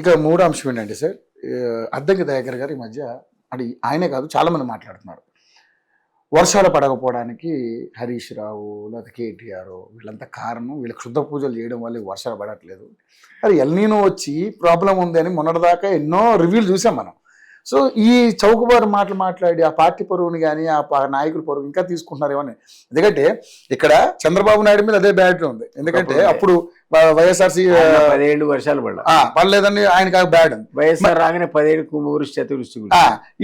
ఇక మూడో అంశం ఏంటంటే సార్, అద్దంకి దయాకర్ గారు ఈ మధ్య అంటే ఆయనే కాదు చాలా మంది మాట్లాడుతున్నారు. వర్షాలు పడకపోవడానికి హరీష్ రావు లేకపోతే కేటీఆర్ వీళ్ళంతా కారణం, వీళ్ళకి క్షుద్ర పూజలు చేయడం వల్ల ఈ వర్షాలు పడట్లేదు. అది ఎల్నీనో వచ్చి ప్రాబ్లం ఉంది అని మొన్నటిదాకా ఎన్నో రివ్యూలు చూసాం మనం. సో ఈ చౌకబారు మాటలు మాట్లాడి ఆ పార్టీ పరువుని కానీ ఆ నాయకుల పరువు ఇంకా తీసుకుంటున్నారేమో అని. ఎందుకంటే ఇక్కడ చంద్రబాబు నాయుడు మీద అదే బ్యాడ్ ఉంది. ఎందుకంటే అప్పుడు వైఎస్ఆర్సీ 10 ఏళ్ళు వర్షాలు పడలేదని ఆయనకు బ్యాడ్ ఉంది. వైఎస్ఆర్ రాగానే 10 ఏళ్ళు కుంభవృష్టి అతివృష్టి.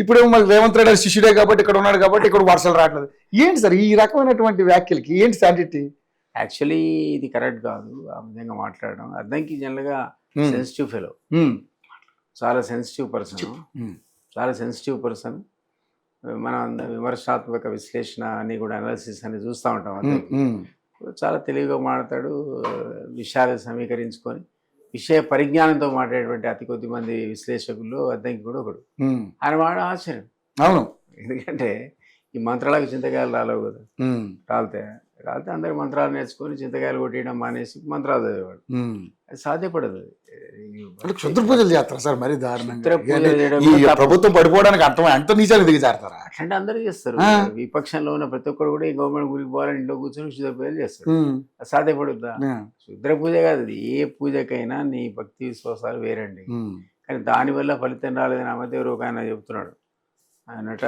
ఇప్పుడు మరి రేవంత్ రెడ్డి శిష్యుడే కాబట్టి ఇక్కడ ఉన్నాడు కాబట్టి ఇక్కడ వర్షాలు రావట్లేదు. ఏంటి సార్ ఈ రకమైనటువంటి వ్యాఖ్యలకి ఏంటి శాంటిటీ? యాక్చువల్లీ ఇది కరెక్ట్ కాదు ఆ విధంగా మాట్లాడడం. అద్దంకి జనరల్ గా సెన్సిటివ్ ఫెలో, చాలా సెన్సిటివ్ పర్సన్. మనం విమర్శనాత్మక విశ్లేషణ అని కూడా అనాలిసిస్ అని చూస్తూ ఉంటాం. చాలా తెలివిగా మాట్లాడతాడు, విషయాలు సమీకరించుకొని విషయ పరిజ్ఞానంతో మాట్లాడేటువంటి అతి కొద్ది మంది విశ్లేషకుల్లో అద్దంకి కూడా ఒకడు. ఆయన మాట ఆశ్చర్యం. అవును, ఎందుకంటే ఈ మంత్రాలకు చింతకాయలు రాలేవు కదా, రాలితే అందరు మంత్రాలు నేర్చుకొని చింతకాయలు కొట్టేయడం మానేసి మంత్రాలు చదివేవాడు. అది సాధ్యపడదు. క్షుద్ర పూజలు చేస్తారు సార్, మరి దారుణంగా ప్రభుత్వం పడిపోవడానికి అర్థం ఎంత నీచాలు దిగజారుతారా అంటే అందరూ చేస్తారు. విపక్షంలో ఉన్న ప్రతి ఒక్కరు కూడా ఈ గవర్నమెంట్ గురికి పోవాలని ఇంట్లో కూర్చొని క్షుద్ర పూజలు చేస్తారు. అది సాధ్యపడుద్దా? క్షుద్ర పూజ కాదు అది. ఏ పూజకైనా నీ భక్తి విశ్వాసాలు వేరండి. కానీ దానివల్ల ఫలితం రాలేదని ఆ మధ్య ఒక ఆయన చెప్తున్నాడు. ఆయనట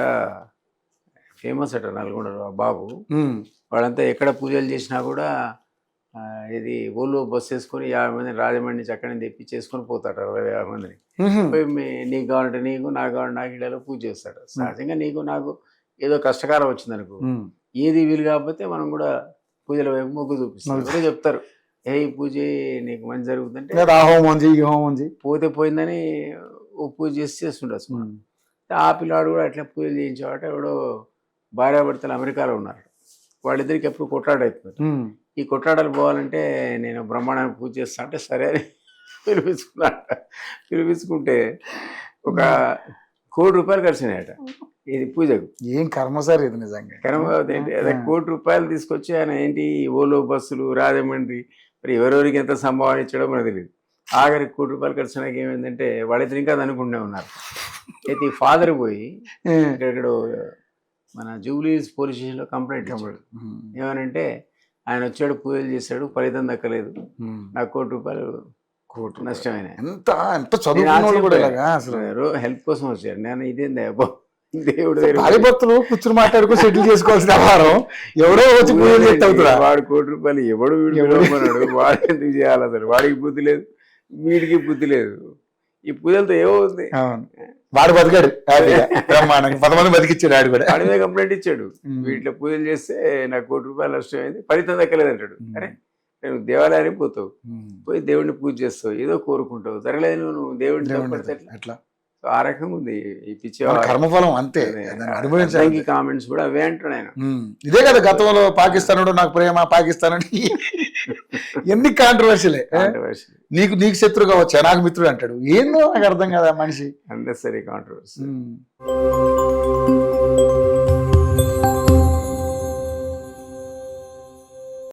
ఫేమస్ అట నల్గొండలో ఆ బాబు. వాళ్ళంతా ఎక్కడ పూజలు చేసినా కూడా ఇది ఓలో బస్సు వేసుకొని 50 మందిని రాజమండ్రి నుంచి అక్కడి నుంచి తెప్పించేసుకొని పోతాడు. 60-50 మందిని పోయి నీకు కావాలంటే నీకు, నాకు కావాలంటే నాకు ఇళ్ళలో పూజ చేస్తాడు. సహజంగా నీకు నాకు ఏదో కష్టకాలం వచ్చింది అనుకో, ఏది వీలు కాకపోతే మనం కూడా పూజల వైపు మొగ్గు చూపిస్తాం. కూడా చెప్తారు, ఏ పూజ నీకు మంచి జరుగుతుందంటే పోతే పోయిందని ఓ పూజ చేస్తుండొచ్చు మనం. ఆ పిల్లాడు కూడా అట్లా పూజలు చేయించేవాట. ఎవడో భార్యాభర్తలు అమెరికాలో ఉన్నారు. వాళ్ళిద్దరికి ఎప్పుడు కొట్లాడవుతున్నారు. ఈ కొట్లాడాలు పోవాలంటే నేను బ్రహ్మాండానికి పూజ చేస్తా అంటే సరే అని పిలిపించుకుంటే ఒక ₹1 కోటి ఖర్చునాయట ఇది పూజకు. ఏం కర్మ సార్ ఇది, నిజంగా కర్మ. ఏంటి అదే ₹1 కోటి తీసుకొచ్చి ఆయన ఏంటి ఓలో బస్సులు రాజమండ్రి మరి ఎవరెవరికి ఎంత సంభావన ఇచ్చడో మనకు తెలియదు. ఆఖరికి ₹1 కోటి ఖర్చునాక ఏమైందంటే వాళ్ళిద్దరు ఇంకా అది అనుకుంటూనే ఉన్నారు. అయితే ఈ ఫాదర్ పోయి ఇక్కడ మన జూబ్లీహిల్స్ పోలీస్ స్టేషన్లో కంప్లైంట్ ఇచ్చాడు. ఏమనంటే ఆయన వచ్చాడు, పూజలు చేశాడు, ఫలితం దక్కలేదు, నాకు ₹1 కోటి నష్టమైన. హెల్ప్ కోసం వచ్చాడు. నేను ఇదేందా దేవుడు భక్తులు కూర్చుని మాట్లాడుకో సెటిల్ చేసుకోవాల్సిన వ్యవహారం ఎవరో వచ్చి పూజలు చేస్తాడు. వాడు ₹1 ఎవడు వీడు వాడు ఎందుకు చేయాలి? అసలు వాడికి బుద్ధి లేదు, వీడికి బుద్ధి లేదు. ఈ పూజలతో ఏమవుతుంది? వాడు బతికాడు బ్రహ్మాండంగా, 10 మంది బతికిచ్చాడు. ఆడు కూడా ఆడి మీద కంప్లైంట్ ఇచ్చాడు, వీటిలో పూజలు చేస్తే నాకు ₹1 నష్టమైంది, ఫలితం దక్కలేదు అంటాడు. అరే నేను దేవాలయానికి పోతావు, పోయి దేవుడిని పూజ చేస్తావు, ఏదో కోరుకుంటావు, జరగలేదు నువ్వు దేవుడిని అట్లా. ఆ రకంగా ఉంది ఈ పిచ్చి కర్మఫలం. అంతే, అనుభవించడానికి కామెంట్స్ కూడా అవే అంటున్నాను. ఇదే కదా గతంలో పాకిస్తాన్ నాకు ప్రేమ, పాకిస్తాన్ ఎన్ని కాంట్రవర్సీలే. నీకు శత్రుగా వచ్చా, నాకు మిత్రుడు అంటాడు. ఏందో నాకు అర్థం కదా మనిషి. Unnecessary controversy.